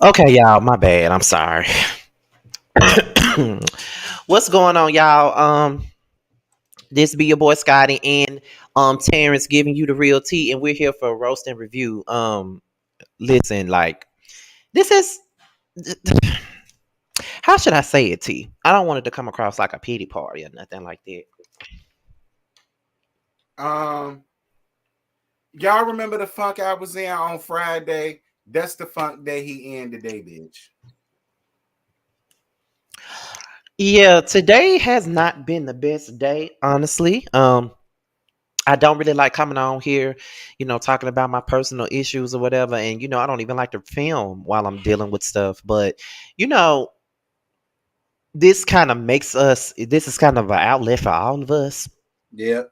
Okay, y'all, my bad. I'm sorry. What's going on, y'all? This be your boy Scotty and Terrence giving you the real tea, and we're here for a roast and review. Listen, like this is how should I say it, T? I don't want it to come across like a pity party or nothing like that. Um, y'all remember the funk I was in on Friday? That's the funk day he in today, bitch. Yeah, today has not been the best day, honestly. I don't really like coming on here, talking about my personal issues or whatever. And, I don't even like to film while I'm dealing with stuff. But, you know, this is kind of an outlet for all of us. Yep.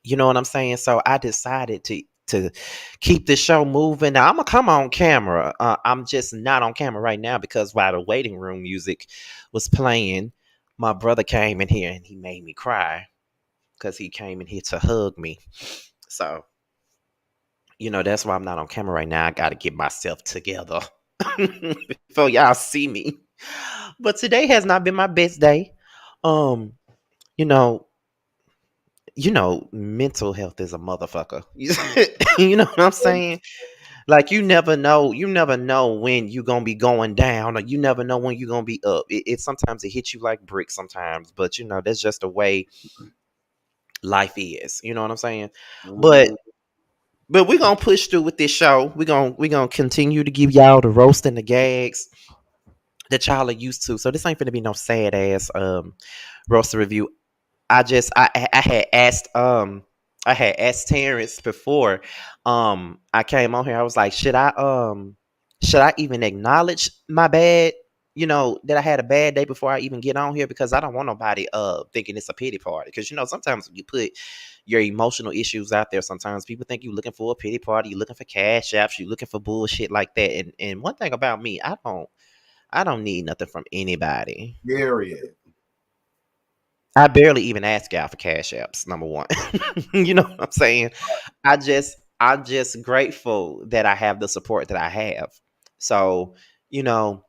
You know what I'm saying? So I decided to keep the show moving. Now I'm gonna come on camera. I'm just not on camera right now because while the waiting room music was playing, my brother came in here and he made me cry because he came in here to hug me. So that's why I'm not on camera right now. I got to get myself together before y'all see me. But today has not been my best day. Um, you know, mental health is a motherfucker. You know what I'm saying? Like you never know when you're gonna be going down, or you never know when you're gonna be up. It sometimes it hits you like bricks sometimes, but that's just the way life is. You know what I'm saying? But Mhm. But we're gonna push through with this show. We're gonna continue to give y'all the roast and the gags that y'all are used to. So this ain't gonna be no sad ass roast review. I had asked Terrence before I came on here. I was like, should I even acknowledge my bad? That I had a bad day before I even get on here, because I don't want nobody thinking it's a pity party. Because sometimes when you put your emotional issues out there, sometimes people think you're looking for a pity party, you're looking for cash apps, you're looking for bullshit like that. And one thing about me, I don't need nothing from anybody. Period. I barely even ask y'all for cash apps. Number one, you know what I'm saying. I'm just grateful that I have the support that I have. So you know,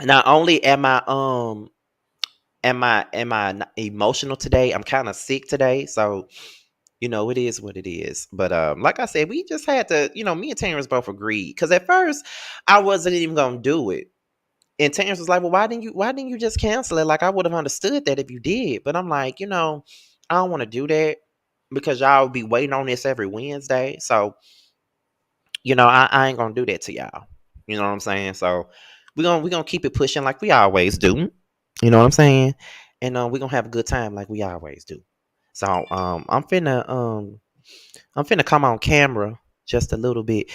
not only am I emotional today, I'm kind of sick today. So it is what it is. But like I said, we just had to. Me and Terrence both agreed, because at first I wasn't even gonna do it. And Terrence was like, "Well, why didn't you just cancel it? Like, I would have understood that if you did." But I'm like, I don't want to do that because y'all be waiting on this every Wednesday. So, I ain't gonna do that to y'all. You know what I'm saying? So we gonna keep it pushing like we always do. You know what I'm saying? And we're gonna have a good time like we always do. So I'm finna come on camera just a little bit.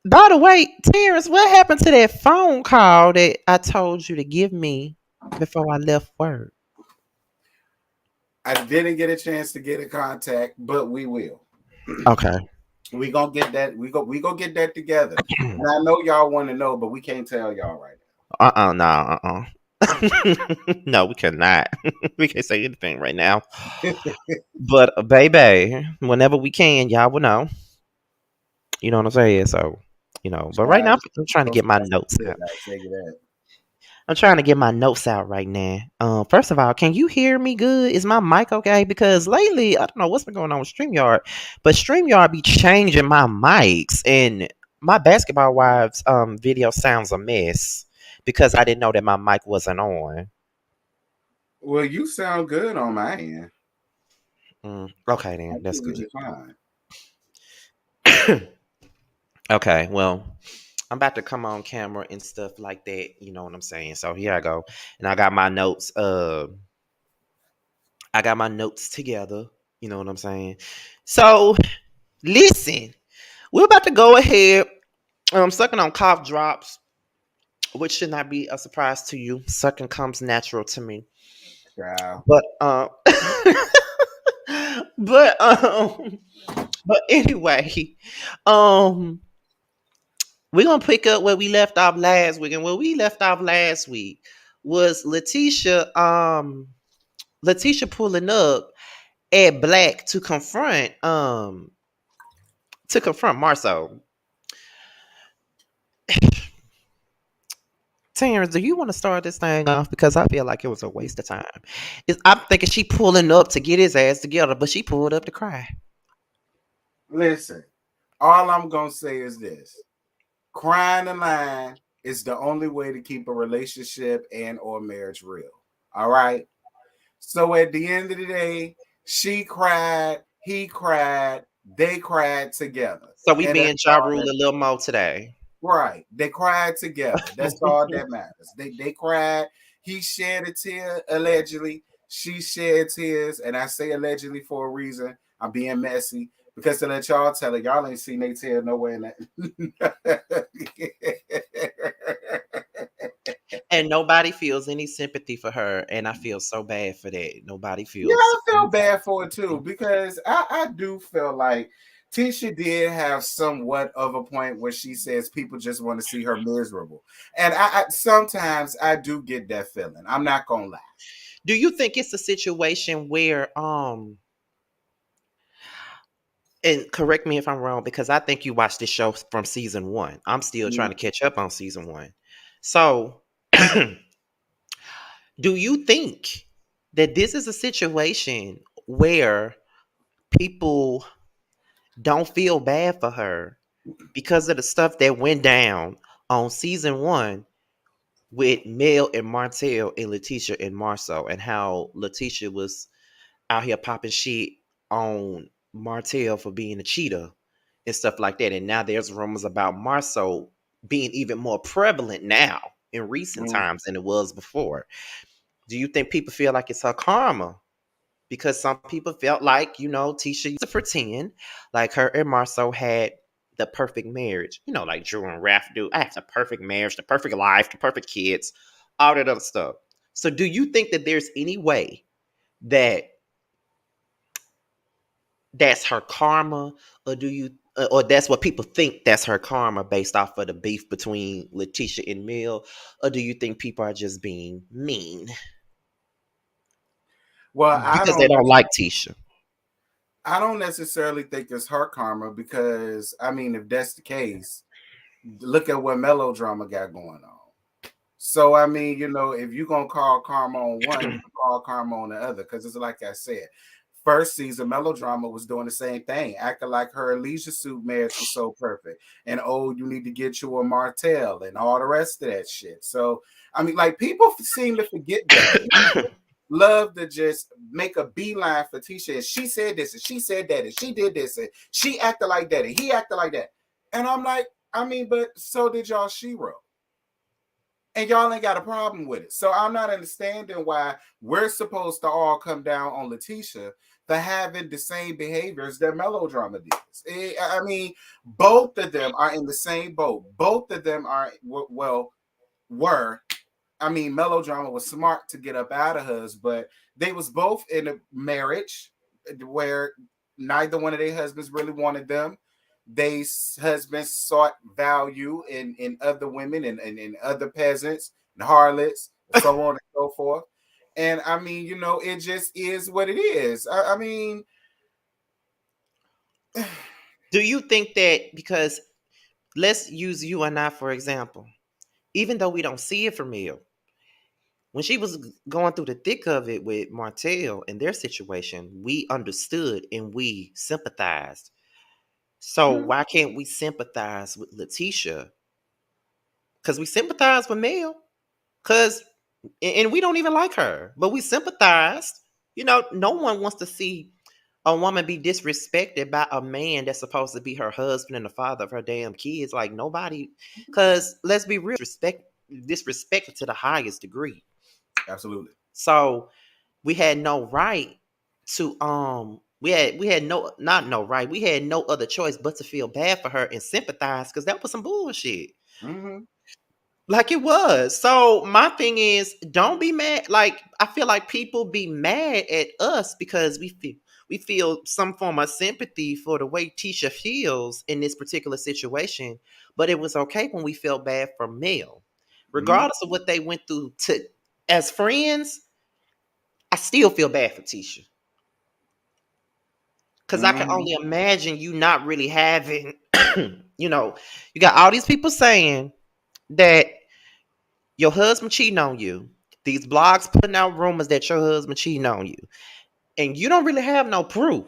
By the way, Terrence, what happened to that phone call that I told you to give me before I left work? I didn't get a chance to get in contact, but we will. Okay. We gonna get that. We gonna get that together. And I know y'all want to know, but we can't tell y'all right No, no, we cannot. We can't say anything right now. now. But baby, whenever we can, y'all will know. You know what I'm saying? So, but right Child, now I'm trying to don't get my stress notes it. out. I tell you that. I'm trying to get my notes out right now. First of all, can you hear me good? Is my mic okay? Because lately, I don't know what's been going on with StreamYard, but StreamYard be changing my mics, and my Basketball Wives video sounds a mess because I didn't know that my mic wasn't on. Well, you sound good on my end. Okay, then that's good. Absolutely fine. Okay, well, I'm about to come on camera and stuff like that. You know what I'm saying? So here I go, and I got my notes. I got my notes together. You know what I'm saying? So listen, we're about to go ahead. I'm sucking on cough drops, which should not be a surprise to you. Sucking comes natural to me. Child. But but but anyway, um, we're gonna pick up where we left off last week, and where we left off last week was Letitia pulling up at Black to confront Marceau. Terrence, do you want to start this thing off? Because I feel like it was a waste of time. I'm thinking she pulling up to get his ass together, but she pulled up to cry. Listen, all I'm gonna say is this: crying in line is the only way to keep a relationship and or marriage real. All right. So at the end of the day, she cried, he cried, they cried together, So we and that's being Ja all Rule that. a little more today. Right. They cried together. That's all that matters. They cried. He shed a tear, allegedly. She shed tears. And I say allegedly for a reason. I'm being messy. Because to let y'all tell it, y'all ain't seen they tear nowhere in that. And nobody feels any sympathy for her, and I feel so bad for that. Nobody Yeah, feels I feel any type bad of for it too, sympathy. because I do feel like Tisha did have somewhat of a point where she says people just want to see her miserable. And I sometimes I do get that feeling. I'm not gonna lie. Do you think it's a situation where and correct me if I'm wrong because I think you watched this show from season 1. I'm still trying to catch up on season 1. So, do you think that this is a situation where people don't feel bad for her because of the stuff that went down on season 1 with Mel and Martell and Letitia and Marceau, and how Letitia was out here popping shit on Martell for being a cheater and stuff like that. And now there's rumors about Marceau being even more prevalent now in recent Mm-hmm. times than it was before. Do you think people feel like it's her karma? Because some people felt like, Tisha used to pretend like her and Marceau had the perfect marriage. Like Drew and Raph do. I have the perfect marriage, the perfect life, the perfect kids, all that other stuff. So do you think that there's any way that that's her karma, or do you or that's what people think that's her karma based off of the beef between Letitia and Mill, or do you think people are just being mean Well, because they don't like Tisha? I don't necessarily think it's her karma because I mean, if that's the case, look at what melodrama got going on. So I mean, if you're gonna call karma on one, you can call karma on the other. Because it's like I said, first season melodrama was doing the same thing, acting like her leisure suit marriage was so perfect. And oh, you need to get you a Martell and all the rest of that shit. So I mean, like people seem to forget that. People love to just make a beeline for Tisha. And she said this, and she said that, and she did this, and she acted like that, and he acted like that. And I'm like, I mean, but so did y'all Shiro, and y'all ain't got a problem with it. So I'm not understanding why we're supposed to all come down on Letitia for having the same behaviors that melodrama does. I mean, both of them are in the same boat. Both of them are were. I mean, melodrama was smart to get up out of hers, but they was both in a marriage where neither one of their husbands really wanted them. They husbands sought value in other women and other peasants and harlots, and so on and so forth. And I mean, it just is what it is. I mean, Do you think that because let's use you and I for example, even though we don't see it from Mill, when she was going through the thick of it with Martell and their situation, we understood and we sympathized. So why can't we sympathize with Letitia? Because we sympathize with Mel. Because and we don't even like her, but we sympathized. No one wants to see a woman be disrespected by a man that's supposed to be her husband and the father of her damn kids. Like nobody, because let's be real, disrespected to the highest degree. absolutely. So we had no right to we had no not no right. We had no other choice but to feel bad for her and sympathize because that was some bullshit. Mm-hmm. Like it was. So my thing is, don't be mad. Like I feel like people be mad at us because we feel some form of sympathy for the way Tisha feels in this particular situation. But it was okay when we felt bad for Mel, Mm-hmm. regardless of what they went through. To as friends, I still feel bad for Tisha because I can Mm-hmm. only imagine you not really having. You got all these people saying that Your husband cheating on you. These blogs putting out rumors that your husband cheating on you. And you don't really have no proof.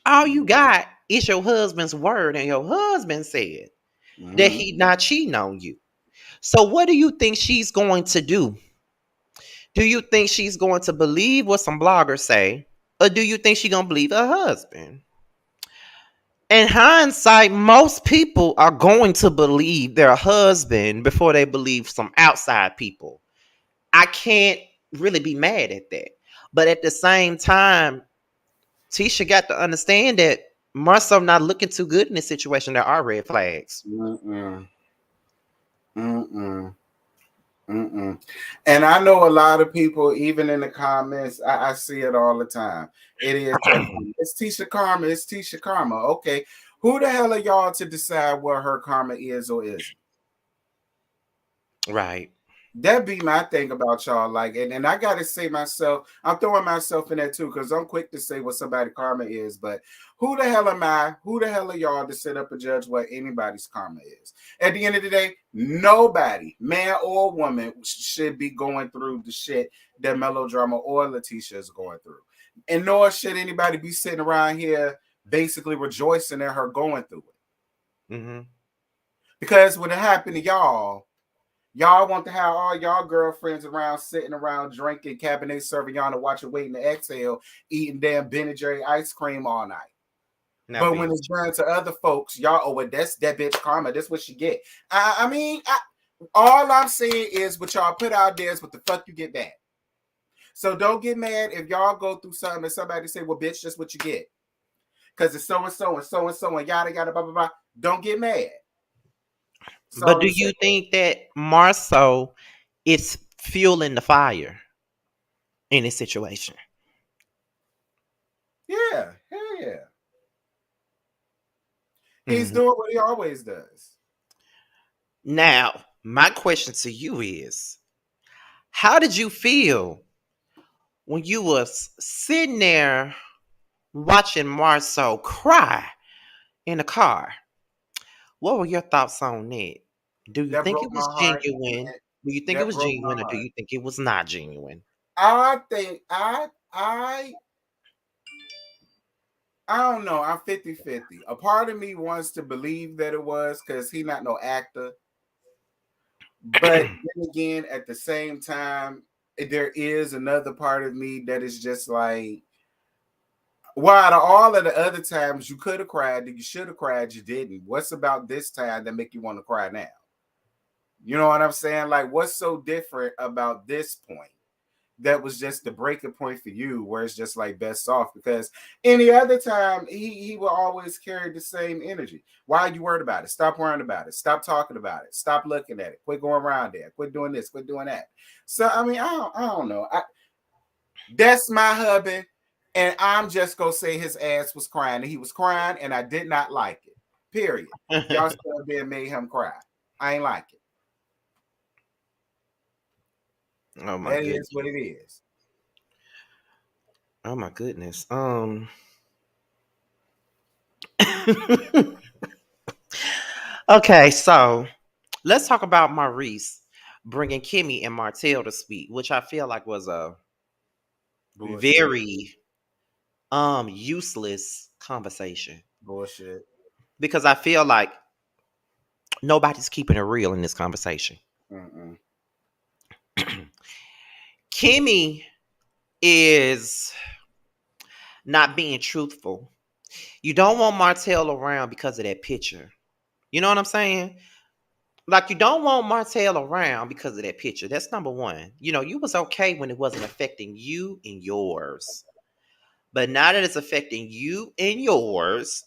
All you got is your husband's word, and your husband said that Mm-hmm. he not cheating on you. So what do you think she's going to do? Do you think she's going to believe what some bloggers say? Or do you think she's going to believe her husband? In hindsight, most people are going to believe their husband before they believe some outside people. I can't really be mad at that. But at the same time, Tisha got to understand that Marcel not looking too good in this situation. There are red flags. Mm-mm. Mm-mm. Mm-mm. And I know a lot of people, even in the comments, I see it all the time. It is that it's Tisha Karma, it's Tisha Karma. Okay. Who the hell are y'all to decide what her karma is or isn't? Right. That be my thing about y'all. Like, and I gotta say myself, I'm throwing myself in there too, because I'm quick to say what somebody karma is, but who the hell am I? Who the hell are y'all to sit up and judge what anybody's karma is? At the end of the day, nobody, man or woman, should be going through the shit that Melodrama or Letitia is going through. And nor should anybody be sitting around here basically rejoicing at her going through it. Mm-hmm. Because when it happened to y'all want to have all y'all girlfriends around, sitting around drinking Cabernet Sauvignon and watching Waiting to Exhale, eating damn Ben& Jerry ice cream all night. Not But when being. it's done to other folks, y'all, oh, well, that's that bitch karma. That's what she get. I mean, all I'm saying is what y'all put out there is what the fuck you get back. So don't get mad if y'all go through something and somebody say, well, bitch, that's what you get. Because it's so and so and so and so and yada yada blah blah blah. Don't get mad. That's But all do I'm saying. you think that Marceau is fueling the fire in this situation? Yeah, hell yeah. He's Mhm. doing what he always does. Now, my question to you is, how did you feel when you was sitting there watching Marceau cry in the car? What were your thoughts on that? Do you That think broke it my was heart. genuine? Do you think it That was broke my genuine, or do heart. you think it was not genuine? I think I don't know. I'm 50-50. A part of me wants to believe that it was because he not no actor. But then again, at the same time, there is another part of me that is just like, well, out of all of the other times you could have cried, you should have cried, you didn't. What's about this time that make you want to cry now? You know what I'm saying? Like, what's so different about this point? That was just the breaking point for you, where it's just like best off. Because any other time, he will always carry the same energy. Why are you worried about it? Stop worrying about it. Stop talking about it. Stop looking at it. Quit going around there. Quit doing this. Quit doing that. So I mean, I don't know. That's my hubby, and I'm just gonna say his ass was crying, and he was crying, and I did not like it. Period. Y'all still being made him cry. I ain't like it. Oh my That is goodness. what it is. Oh my goodness. Okay, so let's talk about Maurice bringing Kimmy and Martell to speak, which I feel like was a Bullshit. very useless conversation, Bullshit. because I feel like nobody's keeping it real in this conversation. Mm-mm. Kimmy is not being truthful. You don't want Martell around because of that picture. You know what I'm saying? Like, you don't want Martell around because of that picture. That's number one. You know, you was okay when it wasn't affecting you and yours. But now that it's affecting you and yours,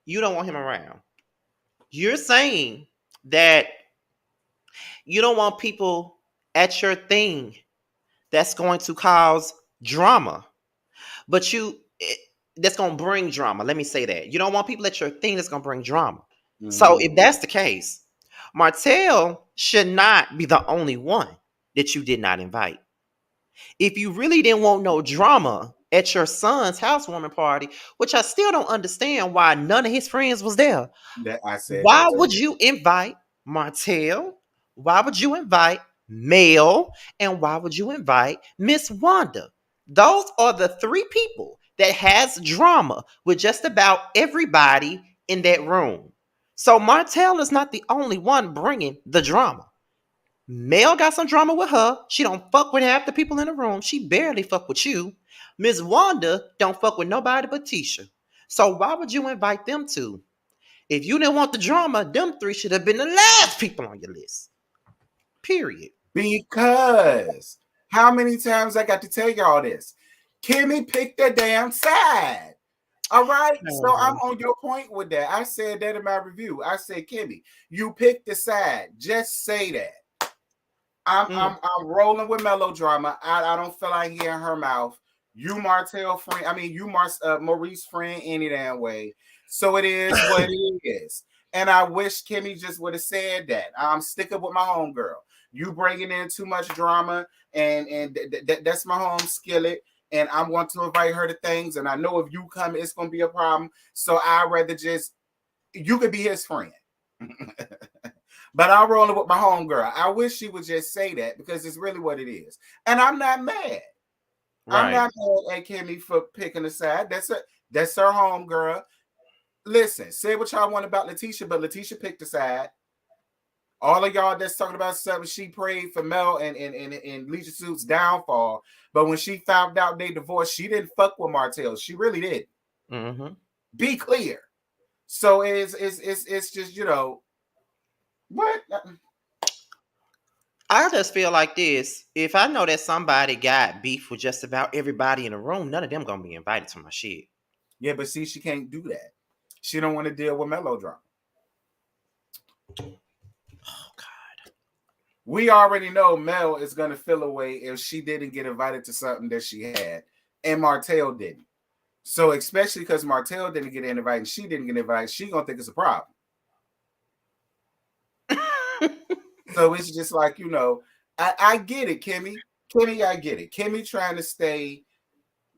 you don't want him around. You're saying that you don't want people at your thing that's going to cause drama. But that's going to bring drama. Let me say that. You don't want people at your thing that's going to bring drama. So Mm-hmm. if that's the case, Martell should not be the only one that you did not invite. If you really didn't want no drama at your son's housewarming party, which I still don't understand why none of his friends was there, That I said why that would too. you invite Martell, Why would you invite Mel? And why would you invite Miss Wanda? Those are the three people that has drama with just about everybody in that room. So Martell is not the only one bringing the drama. Mel got some drama with her. She don't fuck with half the people in the room. She barely fuck with you. Miss Wanda don't fuck with nobody but Tisha. So why would you invite them two? If you didn't want the drama, them three should have been the last people on your list. Period. Because how many times I got to tell y'all this? Kimmy picked the damn side. All right. So I'm Mhm. on your point with that. I said that in my review. I said, Kimmy, you picked the side. Just say that. Mm. I'm rolling with melodrama. I don't feel like hearing her mouth. You Martell friend. I mean, you Maurice friend any damn way. So it is what it is. And I wish Kimmy just would have said that. I'm sticking with my homegirl. You bringing in too much drama, and that's my home skillet. And I want to invite her to things. And I know if you come, it's gonna be a problem. So I'd rather just you could be his friend. But I'm rolling with my homegirl. I wish she would just say that because it's really what it is. And I'm not mad. I'm Right. not mad at Kimmy for picking a side. That's her homegirl. Listen, say what y'all want about Letitia, but Letitia picked a side. All of y'all that's talking about something, she prayed for Mel and Leisure Suit's downfall. But when she found out they divorced, she didn't fuck with Martell. She really did. Mm-hmm. Be clear. So it's just what. I just feel like this. If I know that somebody got beef with just about everybody in the room, none of them gonna be invited to my shit. Yeah, but see, she can't do that. She don't want to deal with melodrama. Oh God. We already know Mel is gonna feel away if she didn't get invited to something that she had, and Martell didn't. So especially because Martell didn't get invited, and she didn't get invited, she gonna think it's a problem. So it's just like I get it, Kimmy. Kimmy, I get it. Kimmy trying to stay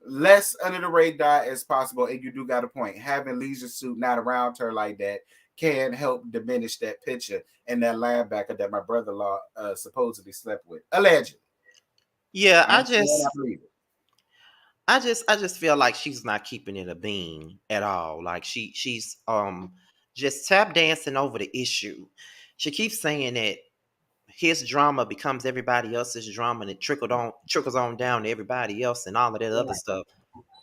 less under the radar as possible, and you do got a point. Having Leisure Suit not around her like that can help diminish that picture and that linebacker that my brother-in-law supposedly slept with, allegedly. Yeah, I ain't saying I believe it. I just feel like she's not keeping it a bean at all. Like she's just tap dancing over the issue. She keeps saying that his drama becomes everybody else's drama and it trickles on down to everybody else and all of that other stuff.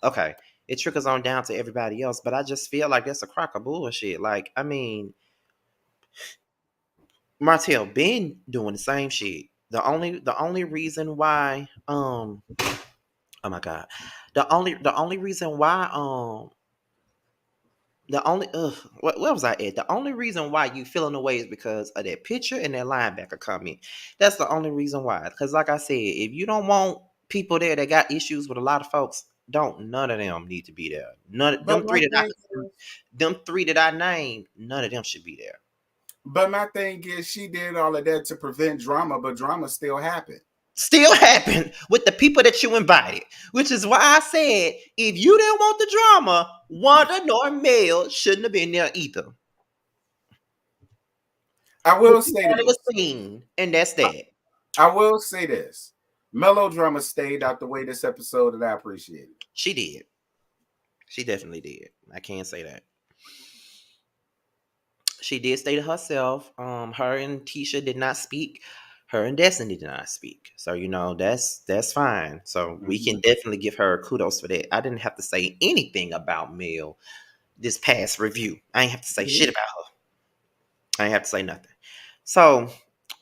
Okay. It trickles on down to everybody else, but I just feel like that's a crock of bullshit. Like, I mean, Martell been doing the same shit. The only reason why oh my god. The only reason why the only where was I at? The only reason why you feeling away is because of that picture and that linebacker comment. That's the only reason why. Because like I said, if you don't want people there that got issues with a lot of folks, don't none of them need to be there. None But them my three that I thing is, them three that I named, none of them should be there. she did all of that to prevent drama, but drama still happened. Still happened with the people that you invited, which is why I said if you didn't want the drama, Wanda nor Mel shouldn't have been there either. I But will you say wanted a this. scene, and that's that. I will say this. Melodrama stayed out the way this episode, and I appreciate it. She did. She definitely did. I can't say that. She did stay to herself. Her and Tisha did not speak. Her and Destiny did not speak. So that's fine. So we Mm-hmm. can definitely give her kudos for that. I didn't have to say anything about Mel this past review. I ain't have to say shit about her. I ain't have to say nothing. So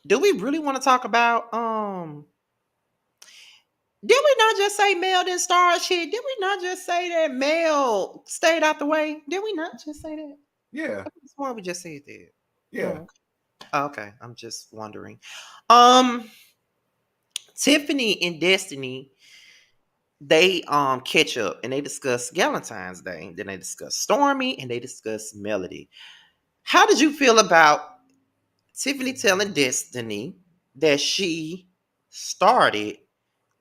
do we really want to talk about did we not just say Mel didn't start shit? Did we not just say that Mel stayed out the way? Did we not just say that? Yeah, Why we just said that? yeah. Oh, okay. I'm just wondering. Um, Tiffany and Destiny, they catch up and they discuss Valentine's Day. Then they discuss Stormy and they discuss Melody. How did you feel about Tiffany telling Destiny that she started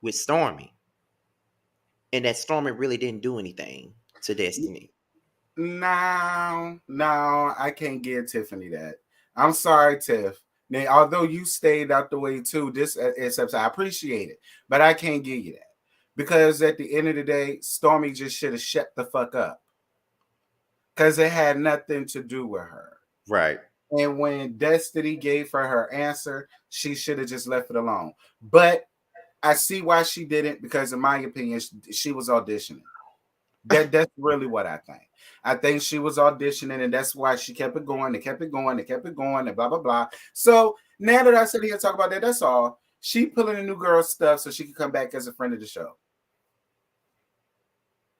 with Stormy and that Stormy really didn't do anything to Destiny? No, I can't give Tiffany that. I'm sorry, Tiff. Now, although you stayed out the way too, this is I appreciate it, but I can't give you that because at the end of the day, Stormy just should have shut the fuck up because it had nothing to do with her. Right. And when Destiny gave her answer, she should have just left it alone. But I see why she didn't because, in my opinion, she was auditioning. That's really what I think. I think she was auditioning, and that's why she kept it going. They kept it going. They kept it going, and blah blah blah. So now that I sit here and talk about that, that's all. She pulling the new girl stuff so she can come back as a friend of the show.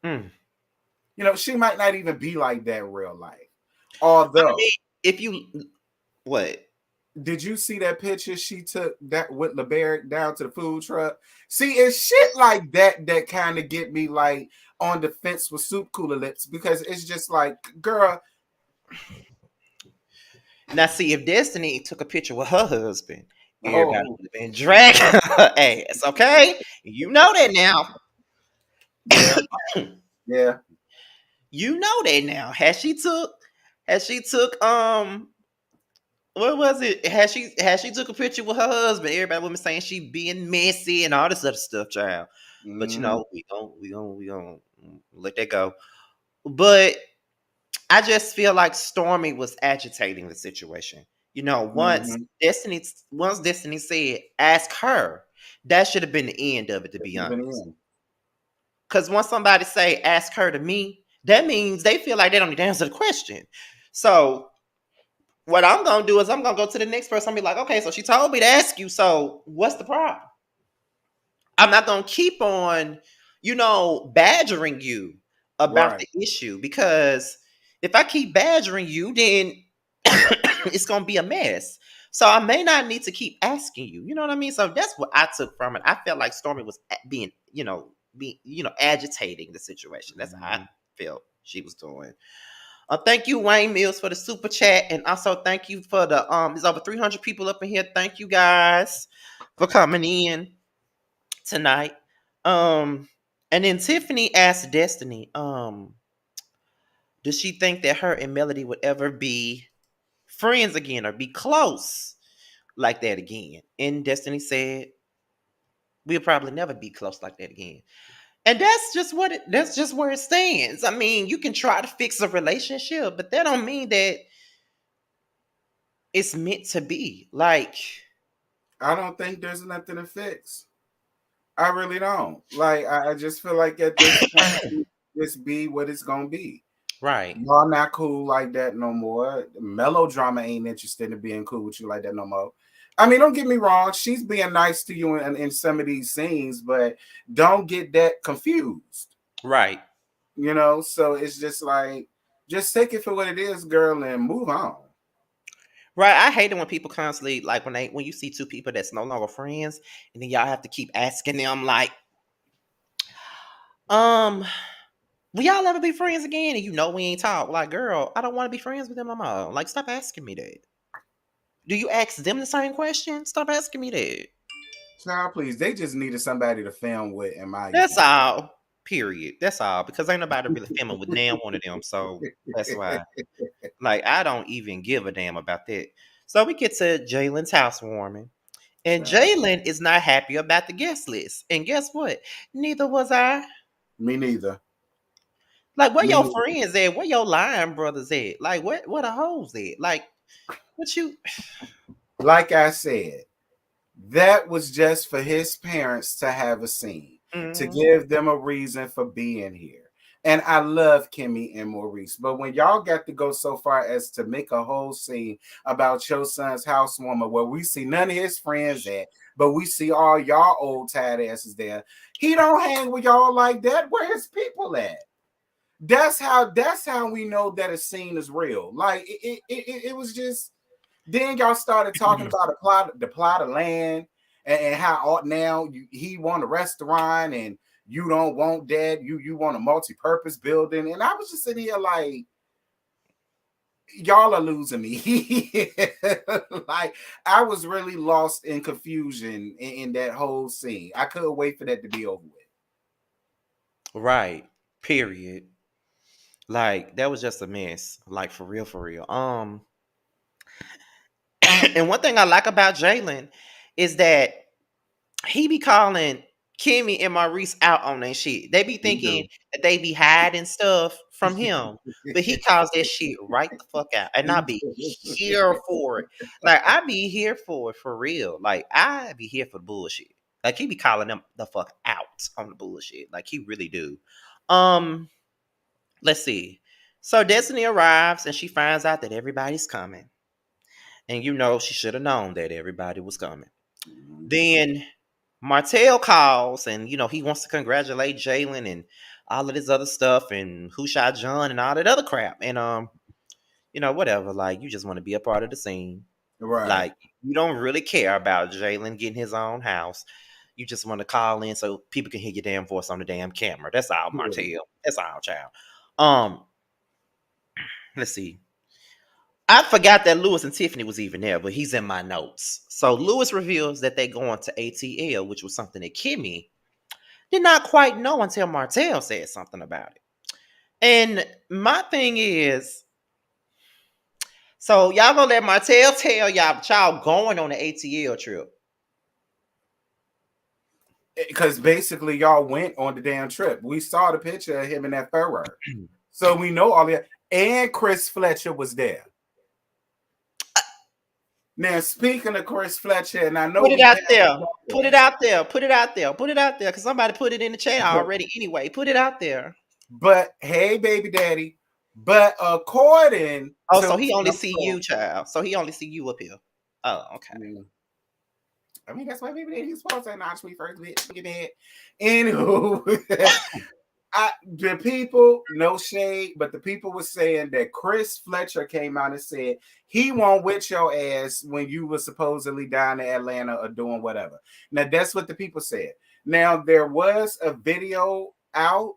Mm. You know, she might not even be like that in real life. I Although, mean, if you what? did you see that picture she took that with LeBaric down to the food truck? See, it's shit like that that kind of get me like on the fence with soup cooler lips because it's just like, girl. Now, see, if Destiny took a picture with her husband, everybody Oh, would have been dragging her ass. Okay, you know that now. yeah, yeah. You know that now. Has she took what was it? Has she took a picture with her husband? Everybody would be saying she being messy and all this other stuff, child. But you Mm-hmm. know, we gonna let that go. But I just feel like Stormy was agitating the situation. You know, Mm-hmm. Once Destiny said, ask her, that should have been the end of it, to That be should have been honest. in. Because once somebody say, ask her to me, that means they feel like they don't need to answer the question. So what I'm gonna do is I'm gonna go to the next person and be like, okay, so she told me to ask you, so what's the problem? I'm not gonna keep on, badgering you about Right. the issue because if I keep badgering you, then it's gonna be a mess. So I may not need to keep asking you. You know what I mean? So that's what I took from it. I felt like Stormy was agitating the situation. That's how I Mm-hmm. felt she was doing. Thank you, Wayne Mills, for the super chat, and also thank you for the There's over 300 people up in here. Thank you guys for coming in tonight. Um, and then Tiffany asked Destiny, does she think that her and Melody would ever be friends again or be close like that again? And Destiny said, we'll probably never be close like that again. And that's just where it stands. I mean, you can try to fix a relationship, but that don't mean that it's meant to be. Like, I don't think there's nothing to fix. I really don't. Like, I just feel like at this point, just be what it's gonna be. right. Y'all not cool like that no more. Melodrama ain't interested in being cool with you like that no more. I mean, don't get me wrong. She's being nice to you in some of these scenes, but don't get that confused. Right. You know, so it's just like, just take it for what it is, girl, and move on. Right. I hate it when people constantly like when you see two people that's no longer friends and then y'all have to keep asking them like, um, will y'all ever be friends again? And we ain't talk. Like, girl, I don't want to be friends with them no more. Like, stop asking me that. Do you ask them the same question? Stop asking me that. Child, please. They just needed somebody to film with, in my That's opinion. all. Period. That's all. Because ain't nobody really filming with damn one of them. So that's why. Like, I don't even give a damn about that. So we get to Jalen's housewarming. And Child. Jalen is not happy about the guest list. And guess what? Neither was I. Me neither. Like, where Me your neither. friends at? Where your lying brothers at? Like, what the hoes at? Like, what you Like I said, that was just for his parents to have a scene, to mm, give them a reason for being here. And I love Kimmy and Maurice. But when y'all got to go so far as to make a whole scene about your son's housewarming where we see none of his friends at, but we see all y'all old tired asses there, he don't hang with y'all like that. Where his people at? That's how we know that a scene is real. Like it was just then y'all started talking about the plot of land and how now he want a restaurant and you don't want that. You want a multi-purpose building. And I was just sitting here like, y'all are losing me. Like I was really lost in confusion in that whole scene. I couldn't wait for that to be over with. right. Period. Like, that was just a mess. Like, for real, for real. And one thing I like about Jalen is that he be calling Kimmy and Maurice out on that shit. They be He thinking do. that they be hiding stuff from him, but he calls that shit right the fuck out, and I He be do. here for it. Like I be here for it for real. Like I be here for the bullshit. Like he be calling them the fuck out on the bullshit. Like he really do. Um, let's see. So Destiny arrives and she finds out that everybody's coming, and she should have known that everybody was coming. Mhm. Then Martell calls and he wants to congratulate Jalen and all of this other stuff and who shot John and all that other crap. And whatever, like you just want to be a part of the scene. Right. Like you don't really care about Jalen getting his own house. You just want to call in so people can hear your damn voice on the damn camera. That's all, Yeah. Martell. That's all, child. Um, let's see. I forgot that Lewis and Tiffany was even there, but he's in my notes. So Lewis reveals that they going to ATL, which was something that Kimmy did not quite know until Martell said something about it. And my thing is, so y'all gonna let Martell tell y'all going on the ATL trip. Because basically y'all went on the damn trip. We saw the picture of him in that Ferrari. So we know all that. And Chris Fletcher was there. Now, speaking of Chris Fletcher, and I know Put it we out passed there. Put that, it out there. Put it out there. Put it out there. Because somebody put it in the chat but, already anyway. Put it out there. but hey, baby daddy. But according Oh, so to he only some see you, source, child. So he only see you up here. Oh, okay. I mean, that's why baby daddy's supposed to not sweet first bitch. Look at that. Anywho, the people, no shade, but the people were saying that Chris Fletcher came out and said he won't with your ass when you were supposedly down in Atlanta or doing whatever. Now that's what the people said. Now there was a video out,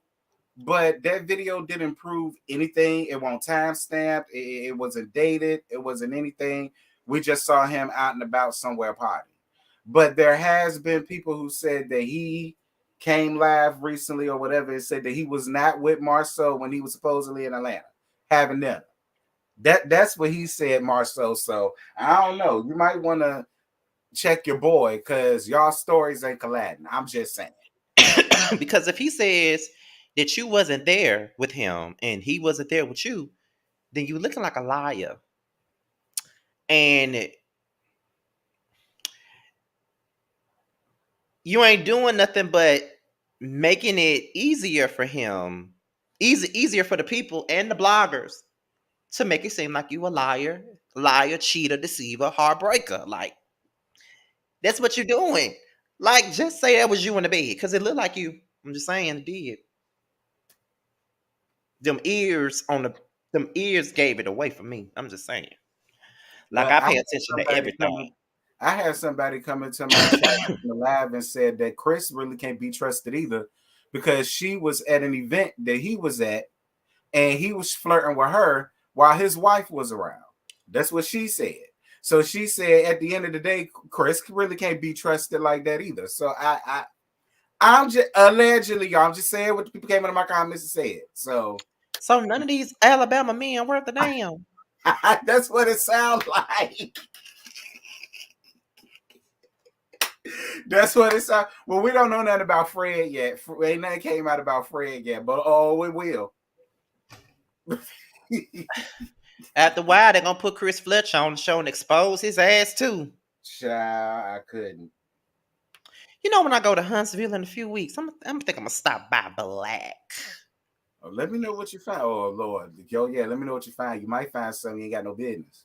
but that video didn't prove anything. It won't timestamp. It wasn't dated. It wasn't anything. We just saw him out and about somewhere partying. But there has been people who said that he came live recently or whatever and said that he was not with Marceau when he was supposedly in Atlanta having dinner. That's what he said, Marceau. So I don't know. You might want to check your boy because y'all stories ain't colliding. I'm just saying. Because if he says that you wasn't there with him and he wasn't there with you, then you looking like a liar. And you ain't doing nothing but making it easier for him, easier for the people and the bloggers to make it seem like you a liar, cheater, deceiver, heartbreaker. Like that's what you're doing. Like just say that was you in the bed because it looked like you. I'm just saying it did. Them ears on them ears gave it away for me. I'm just saying. Like Well, I pay attention to somebody coming. everything. I had somebody come into my chat live and said that Chris really can't be trusted either because she was at an event that he was at and he was flirting with her while his wife was around. That's what she said. So she said at the end of the day, Chris really can't be trusted like that either. So I'm just allegedly, y'all. I'm just saying what the people came into my comments and said. So None of these Alabama men worth a damn. that's what it sounds like. That's what it sounds. Well, we don't know nothing about Fred yet. Ain't nothing came out about Fred yet, but oh, we will. After a while, they're gonna put Chris Fletcher on the show and expose his ass too. Child, I couldn't. When I go to Huntsville in a few weeks, I'm gonna stop by Black. Oh, let me know what you find. Oh Lord, yo, yeah, let me know what you find. You might find something you ain't got no business.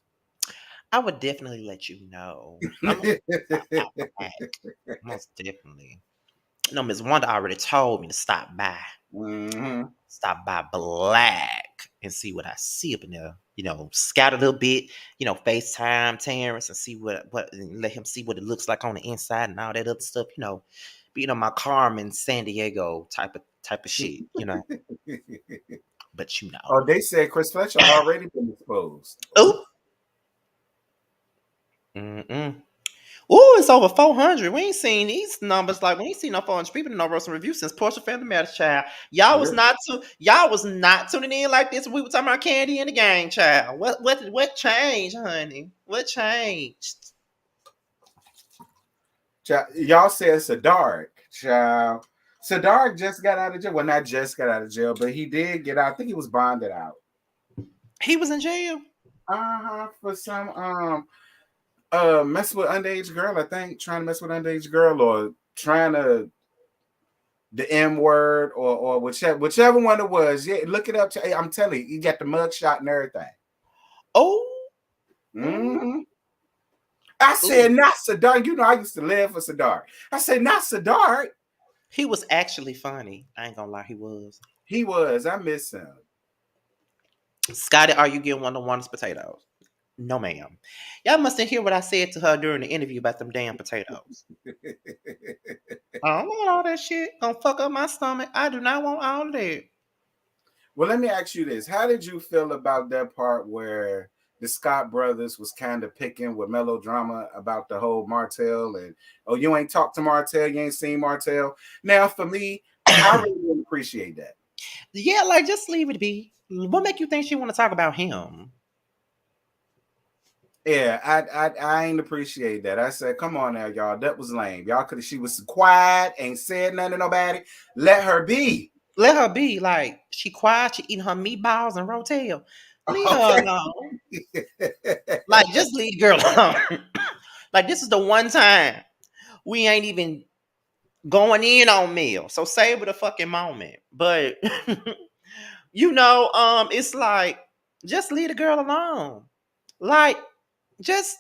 I would definitely let you know. I'm gonna stop by Black. Most definitely. Miss Wanda already told me to stop by. Mm-hmm. Stop by Black and see what I see up in there. Scout a little bit. FaceTime Terrence and see what and let him see what it looks like on the inside and all that other stuff. Being on my Carmen San Diego type of shit. But Oh, they said Chris Fletcher already been exposed. Oh. Mm-mm. Ooh, it's over 400. We ain't seen these numbers like we ain't seen no 400 people in no roasting review since Portia Family Matters, child. Really? Y'all was not tuning in like this when we were talking about Candy and the Gang, child. What changed, honey? What changed? Y'all said Sadark, child. Sadark just got out of jail. Well, not just got out of jail, but he did get out. I think he was bonded out. He was in jail. For some mess with underage girl, I think. Trying to mess with underage girl or trying to the M word or whichever one it was. Yeah, look it up. I'm telling you, you got the mug shot and everything. Oh, ooh, Mm-hmm. I ooh. said not Sadark. You know, I used to live for Sadark. I said not Sadark. He was actually funny. I ain't gonna lie, he was. He was. I miss him. Scotty, are you getting one of Wanda's potatoes? No, ma'am. Y'all mustn't hear what I said to her during the interview about them damn potatoes. I don't want all that shit. Gonna fuck up my stomach. I do not want all of that. Well, let me ask you this. How did you feel about that part where the Scott brothers was kind of picking with melodrama about the whole Martell and, oh, you ain't talked to Martell, you ain't seen Martell. Now, for me, I really didn't appreciate that. Yeah, like just leave it be. What make you think she want to talk about him? Yeah, I ain't appreciate that. I said, come on now, y'all. That was lame. Y'all could have she was quiet, ain't said nothing to nobody. Let her be. Let her be. Like she quiet. She eating her meatballs and rotel. Leave her Okay. alone. Like just leave the girl alone. Like this is the one time we ain't even going in on meal. So savor the fucking moment. But it's like just leave the girl alone. Like just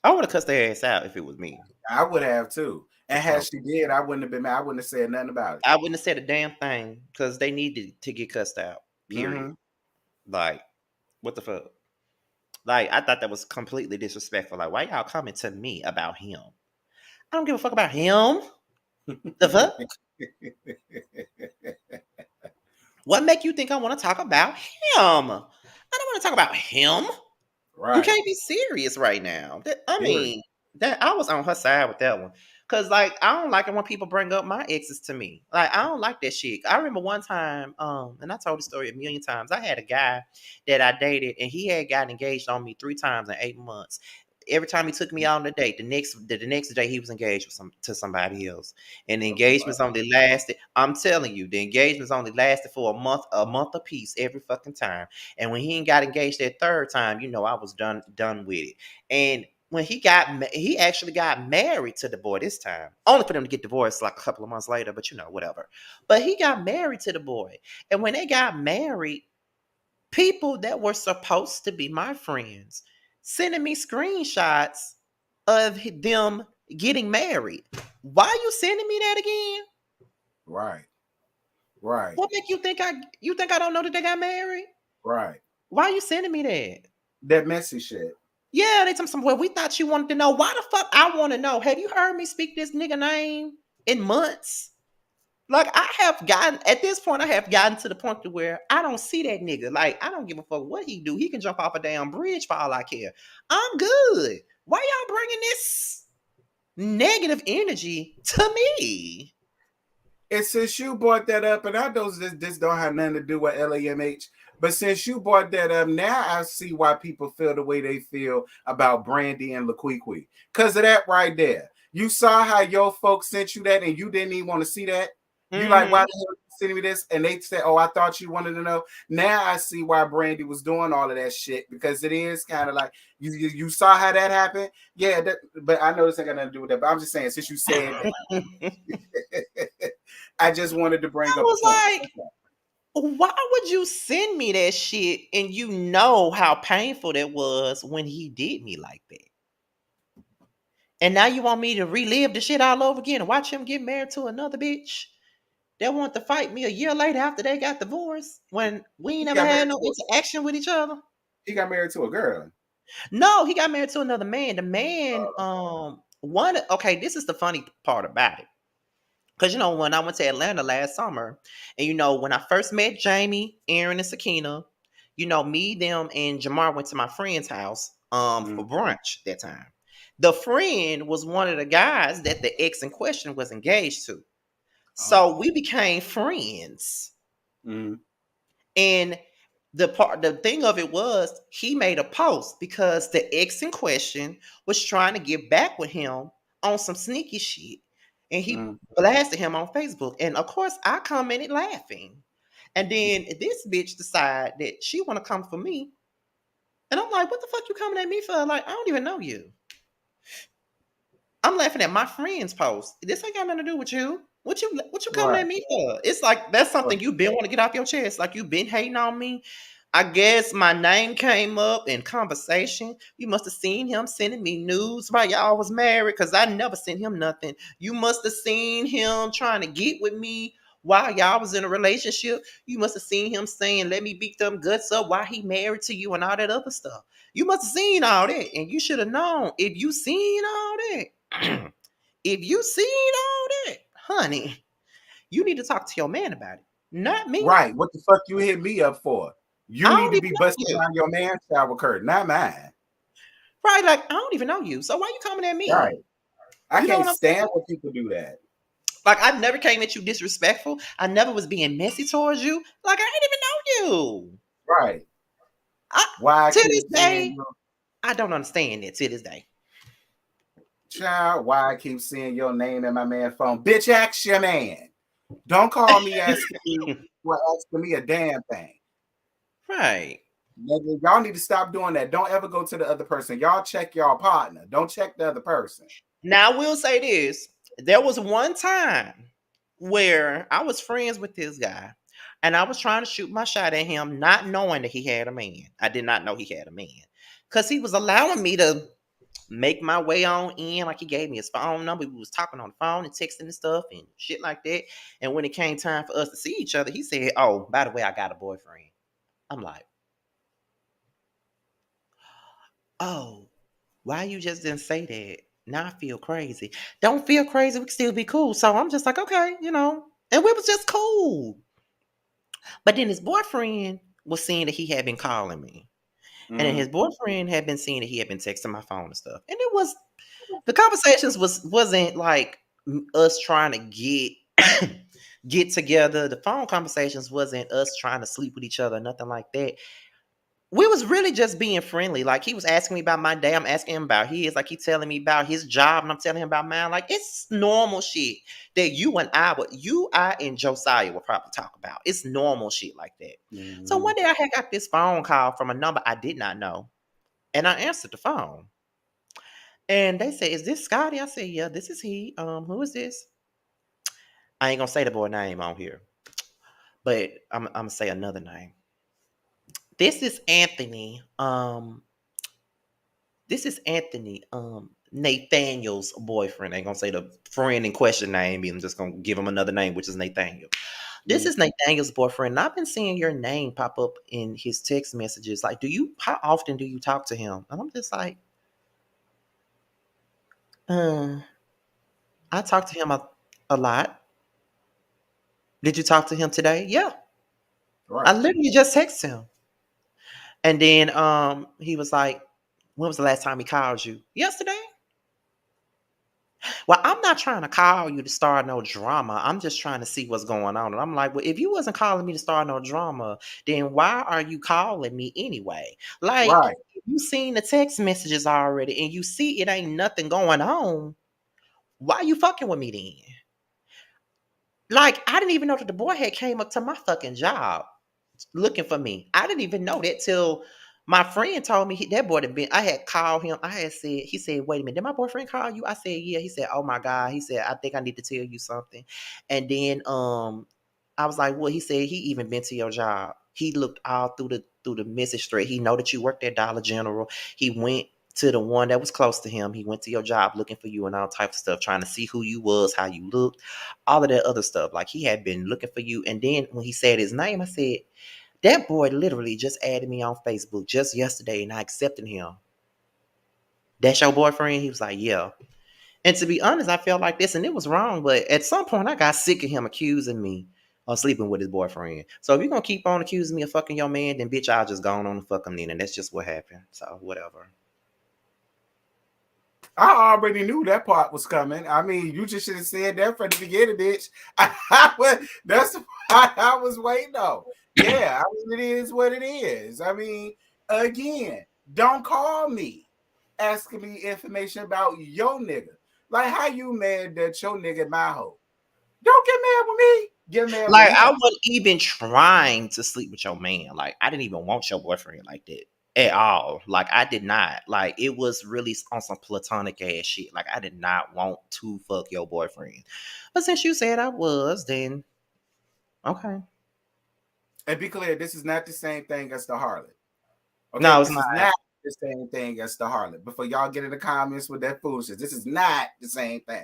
I would have cussed their ass out if it was me. I would have too. And had Oh, she did, I wouldn't have been mad. I wouldn't have said nothing about it. I wouldn't have said a damn thing because they needed to get cussed out. Period. Mm-hmm. Like, what the fuck? Like, I thought that was completely disrespectful. Like, why y'all coming to me about him? I don't give a fuck about him. The fuck? What make you think I want to talk about him? I don't want to talk about him. You Right. can't be serious right now. I Period. mean, that I was on her side with that one. Cause like I don't like it when people bring up my exes to me. Like I don't like that shit. I remember one time, and I told the story a million times. I had a guy that I dated, and he had gotten engaged on me 3 times in 8 months. Every time he took me out on a date, the next day he was engaged with to somebody else, and the engagements only lasted. I'm telling you, the engagements only lasted for a month apiece every fucking time. And when he ain't got engaged that third time, I was done with it. And when he actually got married to the boy this time, only for them to get divorced like a couple of months later. But whatever. But he got married to the boy, and when they got married, people that were supposed to be my friends sending me screenshots of them getting married. Why are you sending me that again? Right. Right. What make you think I don't know that they got married? Right. Why are you sending me that? That messy shit. Yeah, they tell me some. Well, we thought you wanted to know. Why the fuck I want to know? Have you heard me speak this nigga name in months? Like I have gotten at this point, I have gotten to the point to where I don't see that nigga. Like I don't give a fuck what he do. He can jump off a damn bridge for all I care. I'm good. Why y'all bringing this negative energy to me? And since you brought that up, and I know this don't have nothing to do with LAMH, but since you brought that up, now I see why people feel the way they feel about Brandy and LaQuiqui. Because of that right there. You saw how your folks sent you that and you didn't even want to see that. You like, why Mm-hmm. the hell you sending me this? And they said, oh, I thought you wanted to know. Now I see why Brandy was doing all of that shit, because it is kind of like you saw how that happened. Yeah, but I know this ain't got nothing to do with that. But I'm just saying, since you said I that, I just wanted to bring up a was point. like, why would you send me that shit and you know how painful that was when he did me like that? And now you want me to relive the shit all over again and watch him get married to another bitch that wanted to fight me a year later after they got divorced when we ain't He never got had married no to interaction with each other? he got married to a girl. No, he got married to another man. The man, one, okay, this is the funny part about it. Because, when I went to Atlanta last summer, and, when I first met Jamie, Aaron, and Sakina, me, them, and Jamar went to my friend's house. for Mm. brunch that time. The friend was one of the guys that the ex in question was engaged to. So Oh. we became friends. Mm. And the thing of it was he made a post because the ex in question was trying to get back with him on some sneaky shit. And he Mm. blasted him on Facebook. And of course I commented laughing. And then this bitch decided that she wanna come for me. And I'm like, what the fuck you coming at me for? Like, I don't even know you. I'm laughing at my friend's post. This ain't got nothing to do with you. What you coming Right. at me for? It's like that's Right. something you been want to get off your chest. Like you been hating on me. I guess my name came up in conversation. You must have seen him sending me news while y'all was married, because I never sent him nothing. You must have seen him trying to get with me while y'all was in a relationship. You must have seen him saying, "Let me beat them guts up" while he married to you and all that other stuff. You must have seen all that, and you should have known. If you seen all that, if you seen all that, honey, you need to talk to your man about it, not me. Right. What the fuck you hit me up for? I You need don't to even be know busting you. down your man's shower curtain, not mine. Right, like I don't even know you. So why you coming at Right. me? I You know can't what I'm stand saying? when people do that. Like I never came at you disrespectful. I never was being messy towards you. Like I didn't even know you. Right. I, Why I to this keep seeing day, your I don't understand it to this day. child, why I keep seeing your name in my man's phone. Bitch, ask your man. Don't call me asking me asking me a damn thing. Right. Nigga, y'all need to stop doing that. Don't ever go to the other person. Y'all check y'all partner. Don't check the other person. Now I will say this. There was one time where I was friends with this guy and I was trying to shoot my shot at him, not knowing that he had a man. I did not know he had a man. Because he was allowing me to make my way on in. Like he gave me his phone number. We was talking on the phone and texting and stuff and shit like that. And when it came time for us to see each other, he said, "Oh, by the way, I got a boyfriend." I'm like, "Oh, why you just didn't say that?" Now I feel crazy. Don't feel crazy. We can still be cool. So I'm just like, okay, And we was just cool. But then his boyfriend was seeing that he had been calling me. And then Mm. his boyfriend had been seeing that he had been texting my phone and stuff. And it was the conversations wasn't like us trying to get together. The phone conversations wasn't us trying to sleep with each other, nothing like that. We was really just being friendly. Like he was asking me about my day, I'm asking him about his. Like he telling me about his job, and I'm telling him about mine. Like it's normal shit that I and Josiah will probably talk about. It's normal shit like that. So Mm. one day I had got this phone call from a number I did not know, and I answered the phone. And they said, "Is this Scotty?" I said, "Yeah, this is he. Who is this?" I ain't gonna say the boy name on here, but I'm gonna say another name. This is Anthony. This is Anthony, Nathaniel's boyfriend. I ain't gonna say the friend in question name. I'm just gonna give him another name, which is Nathaniel. This Mm. is Nathaniel's boyfriend. And I've been seeing your name pop up in his text messages. Like, how often do you talk to him? And I'm just like, uh, I talk to him a lot. Did you talk to him today? Yeah. I Right. literally just texted him. And then he was like, when was the last time he called you? Yesterday? Well, I'm not trying to call you to start no drama. I'm just trying to see what's going on. And I'm like, well, if you wasn't calling me to start no drama, then why are you calling me anyway? Like, Right. you seen the text messages already and you see it ain't nothing going on. Why you fucking with me then? Like, I didn't even know that the boy had came up to my fucking job looking for me. I didn't even know that till my friend told me that boy had been. I had called him. He said, "Wait a minute, did my boyfriend call you?" I said, "Yeah." He said, "Oh my God." He said, "I think I need to tell you something." And then I was like, "Well," he said, "He even been to your job. He looked all through the message thread. He know that you worked at Dollar General. He went to the one that was close to him. He went to your job looking for you and all types of stuff, trying to see who you was, how you looked, all of that other stuff. Like he had been looking for you." And then when he said his name, I said, "That boy literally just added me on Facebook just yesterday and I accepted him. That's your boyfriend?" He was like, "Yeah." And to be honest, I felt like this and it was wrong. But at some point, I got sick of him accusing me of sleeping with his boyfriend. So if you're going to keep on accusing me of fucking your man, then bitch, I'll just go on and fuck him then. And that's just what happened. So whatever. I already knew that part was coming. I mean, you just should have said that from the beginning, bitch. That's what I was waiting on. Yeah, I mean, it is what it is. I mean, again, don't call me asking me information about your nigga. Like, how you mad that your nigga my hoe? Don't get mad with me. Get mad with Like him. I wasn't even trying to sleep with your man. Like I didn't even want your boyfriend like that at all. Like I did not. Like it was really on some platonic ass shit. Like I did not want to fuck your boyfriend. But since you said I was, then okay. And be clear, this is not the same thing as the harlot. Okay, No, it's this not. is not the same thing as the harlot. Before y'all get in the comments with that foolishness, this is not the same thing.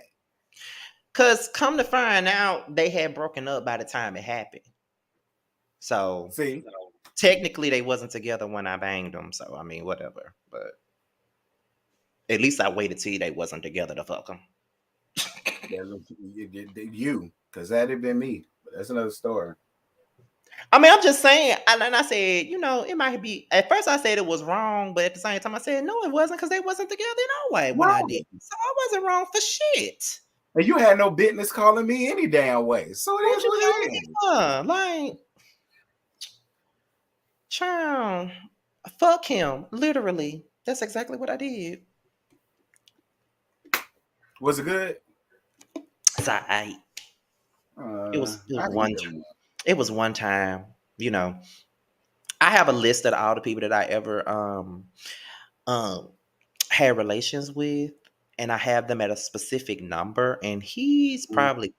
Cause come to find out, they had broken up by the time it happened. So See, technically, they wasn't together when I banged them. So I mean, whatever. But at least I waited till they wasn't together to fuck them. you, because that'd have been me. But that's another story. I mean, I'm just saying, and I said, it might be. At first, I said it was wrong, but at the same time, I said no, it wasn't because they wasn't together in no way when I Right. did. So I wasn't wrong for shit. And you had no business calling me any damn way. So it What is you what it mean? is. Like, child, fuck him. Literally, that's exactly what I did. Was it good? So it was it was I one need them. it was one time. You know, I have a list of all the people that I ever um had relations with, and I have them at a specific number, and he's probably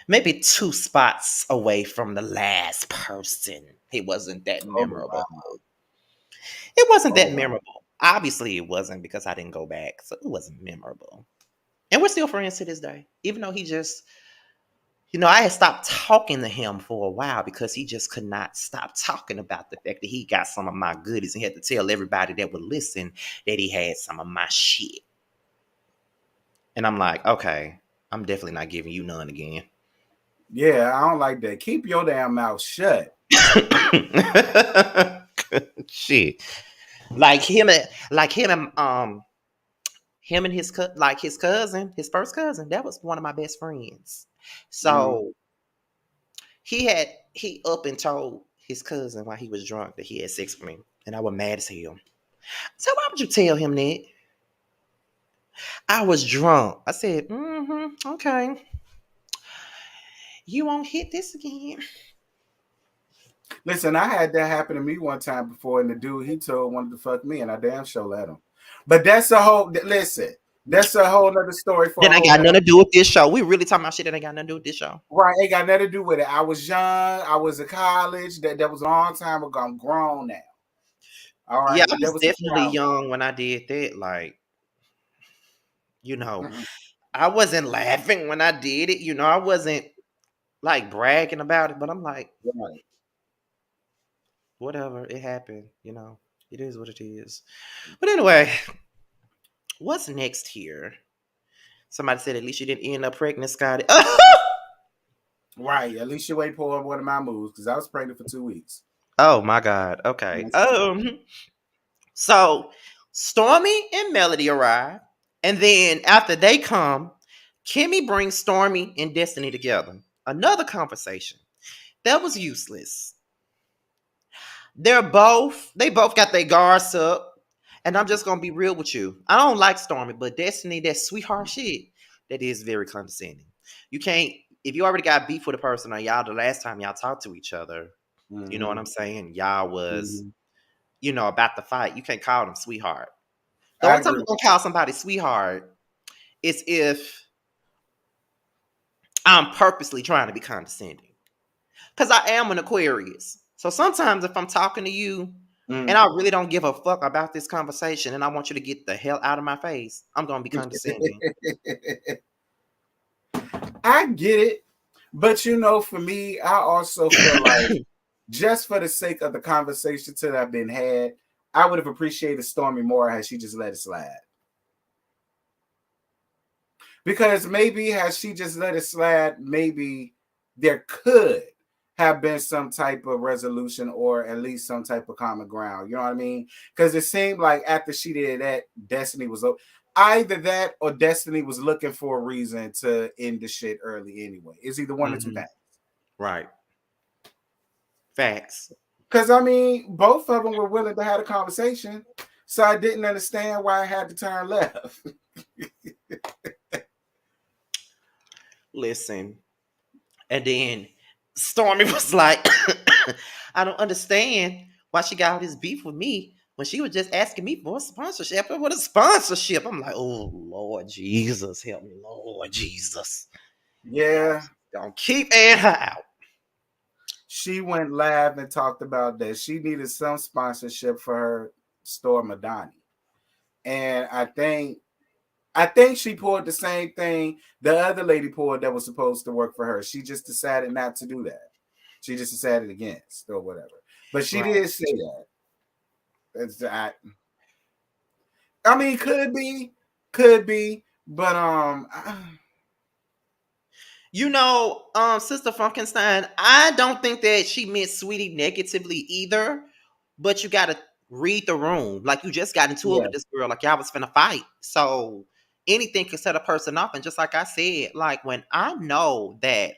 maybe two spots away from the last person. It wasn't that Oh wow. memorable. It wasn't Oh that wow. memorable. Obviously, it wasn't because I didn't go back, so it wasn't memorable. And we're still friends to this day, even though he just, I had stopped talking to him for a while because he just could not stop talking about the fact that he got some of my goodies and he had to tell everybody that would listen that he had some of my shit. And I'm like, okay, I'm definitely not giving you none again. Yeah, I don't like that. Keep your damn mouth shut. Shit. Like him and his cousin, his first cousin, that was one of my best friends. Mm. So he up and told his cousin while he was drunk that he had sex with me. And I was mad as hell. So why would you tell him that? I was drunk. I said, okay. You won't hit this again. Listen, I had that happen to me one time before, and the dude he told wanted to fuck me, and I damn sure let him. But that's a whole listen. That's a whole other story for a That ain't whole got nother. nothing to do with this show. We really talking about shit that ain't got nothing to do with this show. Right, ain't got nothing to do with it. I was young. I was in college. That was a long time ago. I'm grown now. All Yeah, right, I that was was a definitely child. young when I did that. Like, you know, Mm-mm. I wasn't laughing when I did it. I wasn't like bragging about it, but I'm like, Right. whatever, it happened. It is what it is. But anyway, what's next here? Somebody said at least you didn't end up pregnant, Scotty. Right. At least you ain't pull one of my moves because I was pregnant for 2 weeks. Oh my God. Okay. So Stormy and Melody arrive, and then after they come, Kimmy brings Stormy and Destiny together. Another conversation that was useless. They both got their guards up. And I'm just gonna be real with you. I don't like Stormy, but Destiny, that sweetheart shit, that is very condescending. You can't if you already got beef with a person or y'all the last time y'all talked to each other, you know what Mm-hmm. I'm saying? Y'all was, Mm-hmm. about the fight. You can't call them sweetheart. The I only time agree. you're gonna call somebody sweetheart is if I'm purposely trying to be condescending. Because I am an Aquarius. So sometimes if I'm talking to you and Mm. I really don't give a fuck about this conversation and I want you to get the hell out of my face, I'm gonna be condescending. I get it. But for me, I also feel like just for the sake of the conversations that have been had, I would have appreciated Stormy more had she just let it slide. Because maybe had she just let it slide, maybe there could have been some type of resolution or at least some type of common ground. You know what I mean? Because it seemed like after she did that, Destiny was Either that or Destiny was looking for a reason to end the shit early anyway. It's either one or two Mm-hmm. things. Right. Facts. Because I mean, both of them were willing to have a conversation, so I didn't understand why I had to turn left. Listen. And then Stormy was like, I don't understand why she got all this beef with me when she was just asking me for a sponsorship. What a sponsorship. I'm like, oh Lord Jesus, help me, Lord Jesus. Yeah, Don't keep airing her out. she went live and talked about that she needed some sponsorship for her store Madani. And I think she pulled the same thing the other lady pulled that was supposed to work for her. She just decided not to do that. She just decided against or whatever. But she Right. did say that. I mean, could be, but Sister Frankenstein, I don't think that she meant Sweetie negatively either, but you gotta read the room. Like you just got into it yeah. with this girl, like y'all was finna fight. So anything can set a person off. And just like I said, like when I know that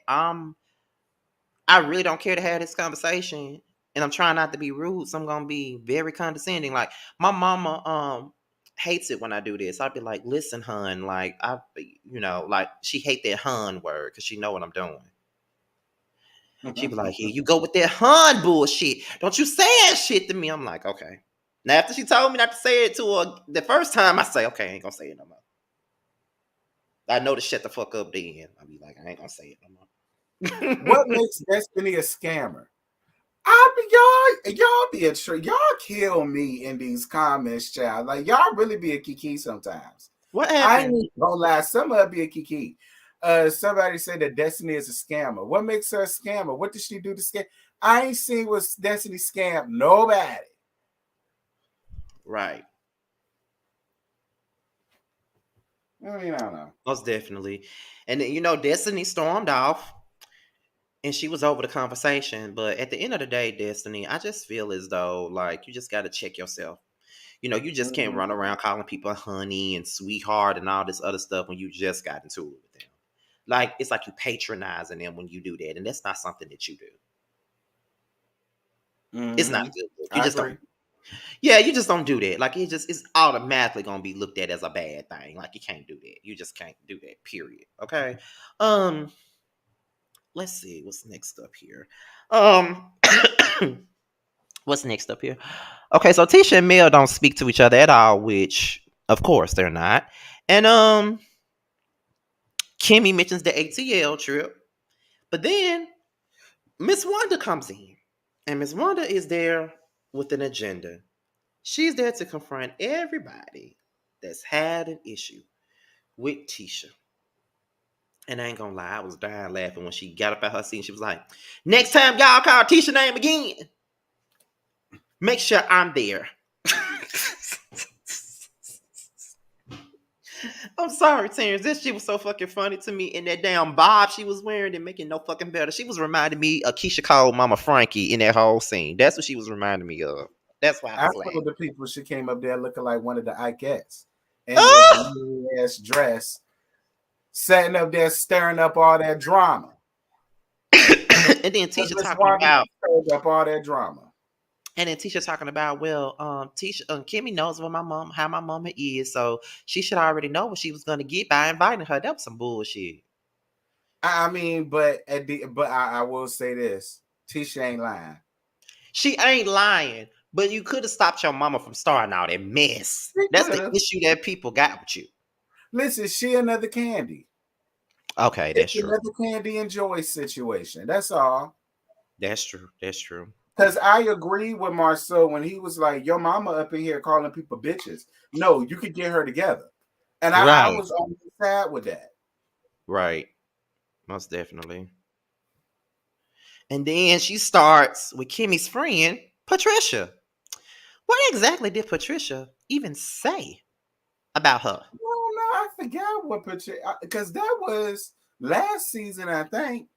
I really don't care to have this conversation and I'm trying not to be rude, so I'm gonna be very condescending. Like my mama hates it when I do this. I'd be like, listen, hun, like like she hate that hun word because she know what I'm doing. She be like, here you go with that hun bullshit. Don't you say that shit to me. I'm like, okay. Now after she told me not to say it to her the first time, I say, okay, I ain't gonna say it no more. I know to shut the fuck up then. I'll be like, I ain't gonna say it no What more. makes Destiny a scammer? I be y'all be y'all kill me in these comments, child. Like y'all really be a kiki sometimes. What I ain't happened? even gonna lie, some of it be a kiki. Somebody said that Destiny is a scammer. What makes her a scammer? What did she do to scam? I ain't seen what Destiny scam nobody. Right. I mean, I don't know. Most definitely. And then, Destiny stormed off and she was over the conversation. But at the end of the day, Destiny, I just feel as though like you just gotta check yourself. You just can't Mm-hmm. run around calling people honey and sweetheart and all this other stuff when you just got into it with them. Like it's like you patronizing them when you do that, and that's not something that you do. It's not Mm-hmm. a good look. You I just agree. don't. Yeah, you just don't do that. Like it's automatically gonna be looked at as a bad thing. Like you can't do that. You just can't do that. Period. Okay. Um. Let's see what's next up here. Um. What's next up here? Okay, so Tisha and Mel don't speak to each other at all, which of course they're not. And Kimmy mentions the ATL trip, but then Miss Wanda comes in, and Miss Wanda is there with an agenda. She's there to confront everybody that's had an issue with Tisha. And I ain't gonna lie, I was dying laughing when she got up at her seat and she was like, next time y'all call Tisha name again, make sure I'm there. I'm sorry, Terrence. This shit was so fucking funny to me. And that damn bob she was wearing and making no fucking better. She was reminding me of Keisha Cole, Mama Frankie in that whole scene. That's what she was reminding me of. That's why I I was laughing. told the people she came up there looking like one of the Ikettes in this Ah! long ass dress, sitting up there stirring up all that drama. And then Because Tisha Miss talking Wanda about, stirred up all that drama. well, Tisha, Kimmy knows what how my mama is, so she should already know what she was gonna get by inviting her. That was some bullshit. I mean, but I will say this: Tisha ain't lying. She ain't lying, but you could have stopped your mama from starting all that mess. She That's could the have. issue that people got with you. Listen, she another Candy. Okay, It's that's true. another Candy and Joy situation. That's all. That's true. That's true. Because I agree with Marceau when he was like, "Your mama up in here calling people bitches." No, you could get her together, and I Right. was on the side with that. Right. Most definitely. And then she starts with Kimmy's friend, Patricia. What exactly did Patricia even say about her? No, no, I forgot what because that was last season, I think.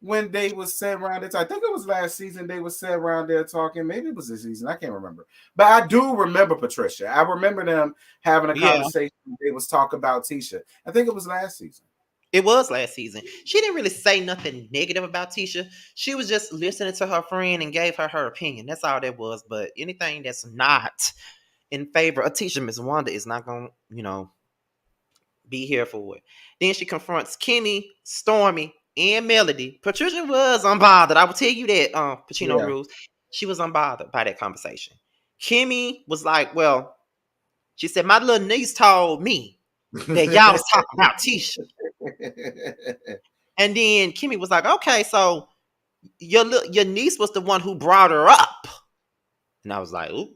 when they was sitting around there. I think it was last season they was sitting around there talking. Maybe it was this season. I can't remember. But I do remember Patricia. I remember them having a Yeah, conversation. They was talking about Tisha. I think it was last season. it was last season. She didn't really say nothing negative about Tisha. She was just listening to her friend and gave her opinion. That's all that was. But anything that's not in favor of Tisha, Miss Wanda is not gonna, be here for it. Then she confronts Kimmy, Stormy, and Melody. Patricia was unbothered. I will tell you that. Pacino Yeah. rules. She was unbothered by that conversation. Kimmy was like, "Well," she said, "My little niece told me that y'all was talking about Tisha." And then Kimmy was like, "Okay, so your niece was the one who brought her up." And I was like, "Ooh."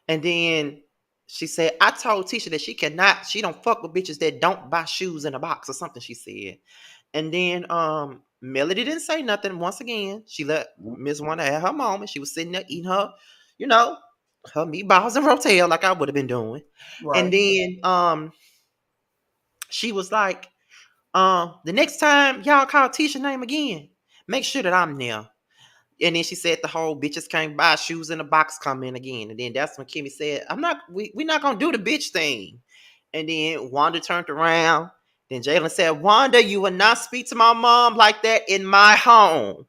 And then she said, "I told Tisha that she don't fuck with bitches that don't buy shoes in a box," or something she said. And then Melody didn't say nothing once again. She let Miss Wanda have her moment. She was sitting there eating you know, her meatballs and rotel like I would have been doing. And Right. then she was like, the next time y'all call Tisha name again, make sure that I'm there. And then she said the whole bitches can't buy shoes in a box come in again. And then that's when Kimmy said, we're not gonna do the bitch thing. And then Wanda turned around. Then Jalen said, Wanda, you will not speak to my mom like that in my home.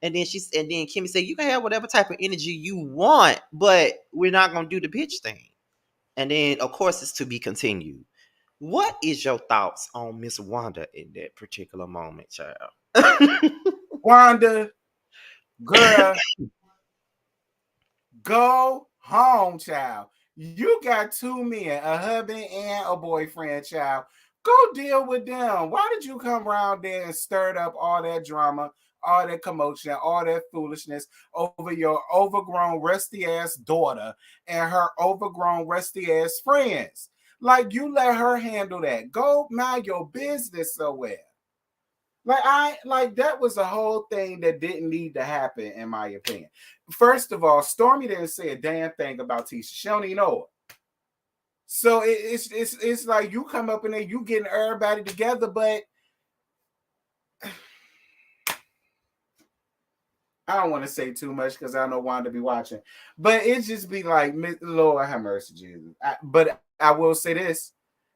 And then Kimmy said, you can have whatever type of energy you want, but we're not gonna do the bitch thing. And then of course it's to be continued. What is your thoughts on Miss Wanda in that particular moment, child? Wanda, girl, go home, child. You got two men, a husband and a boyfriend, child. Go deal with them. Why did you come around there and stirred up all that drama, all that commotion, all that foolishness over your overgrown, rusty ass daughter and her overgrown, rusty ass friends? Like, you let her handle that. Go mind your business somewhere. Like that was a whole thing that didn't need to happen, in my opinion. First of all, Stormy didn't say a damn thing about Tisha. She don't even know her. So it's like you come up in there, you getting everybody together, but I don't want to say too much because I know Wanda be watching. But it just be like, Lord have mercy, Jesus. But I will say this: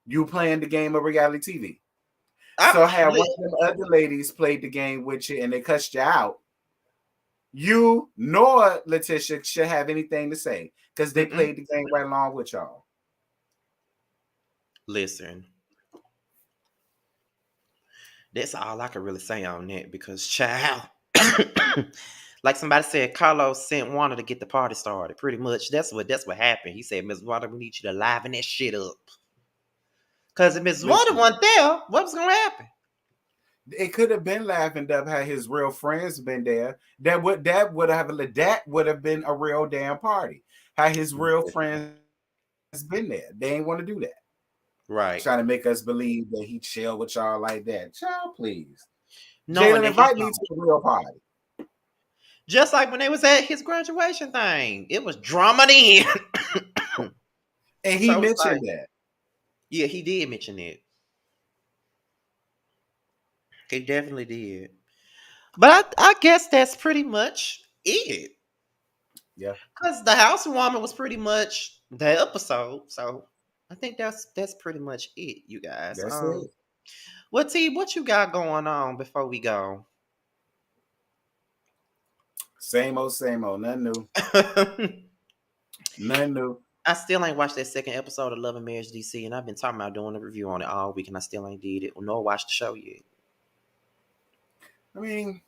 you playing the game of reality TV. So had one of them other ladies played the game with you and they cussed you out, you nor Letitia should have anything to say because they Mm-mm. played the game right along with y'all. Listen, that's all I can really say on that because, child, like somebody said, Carlos sent Wanda to get the party started. Pretty much, that's what happened. He said, Miss Wanda, we need you to liven that shit up. Because if Miss Wanda Listen, wasn't there, what was gonna happen? it could have been laughing up had his real friends been there. That would have been a real damn party. Had his real friends been there. They ain't want to do that. Trying to Right. make us believe that he chill with y'all like that. Child, please. Knowing Jalen, that he invite me don't. to the real party. Just like when they was at his graduation thing, it was drama then. And he So it's like, mentioned that. yeah, he did mention it. He definitely did. But I guess that's pretty much it. Yeah, Because the housewarming was pretty much the episode. So I think that's pretty much it, you guys. that's it. What you got going on before we go? Same old. Nothing new. Nothing new. I still ain't watched that second episode of Love and Marriage DC, and I've been talking about doing a review on it all week, and I still ain't did it nor watched the show yet. I mean,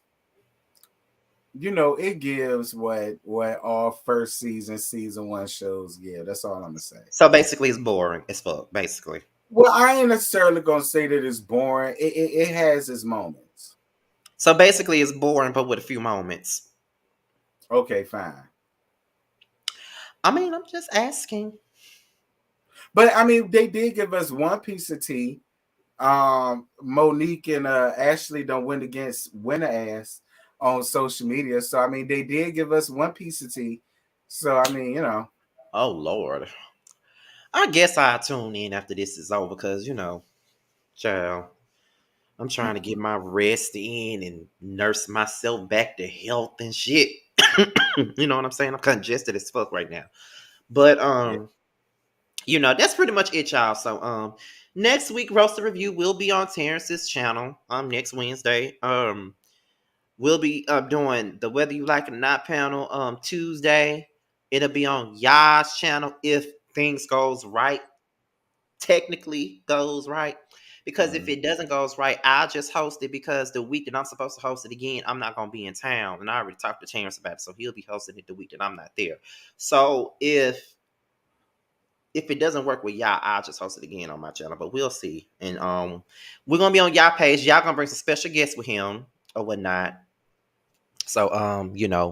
it gives what all first season one shows give. That's all I'm gonna say. So basically, it's boring as fuck. Basically, Well, I ain't necessarily gonna say that it's boring. It has its moments. so basically, it's boring, but with a few moments. Okay, fine. I mean, I'm just asking. But I mean, they did give us one piece of tea. Monique and Ashley don't win against winner ass on social media. So I mean, they did give us one piece of tea. So I mean, Oh Lord, I guess I'll tune in after this is over because child. I'm trying to get my rest in and nurse myself back to health and shit. You know what I'm saying? I'm congested as fuck right now. But Yeah. that's pretty much it, y'all. So next week roaster review will be on Terrence's channel next Wednesday. We'll be doing the Whether You Like It or Not panel Tuesday. It'll be on Yah's channel if things goes right. Technically goes right. Because if Mhm. it doesn't goes right, I'll just host it because the week that I'm supposed to host it again, I'm not gonna be in town. And I already talked to Terrence about it. So he'll be hosting it the week that I'm not there. So if it doesn't work with y'all, I'll just host it again on my channel. But we'll see. And we're gonna be on y'all page. Y'all gonna bring some special guests with him or whatnot. So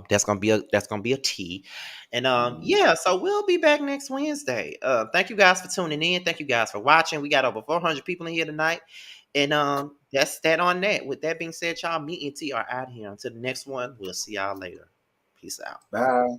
that's gonna be a T. And Mhm. yeah, so we'll be back next Wednesday. Thank you guys for tuning in. Thank you guys for watching. We got over 400 people in here tonight. And that's that on that. With that being said, y'all, me and T are out here. Until the next one, we'll see y'all later. Peace out. Bye.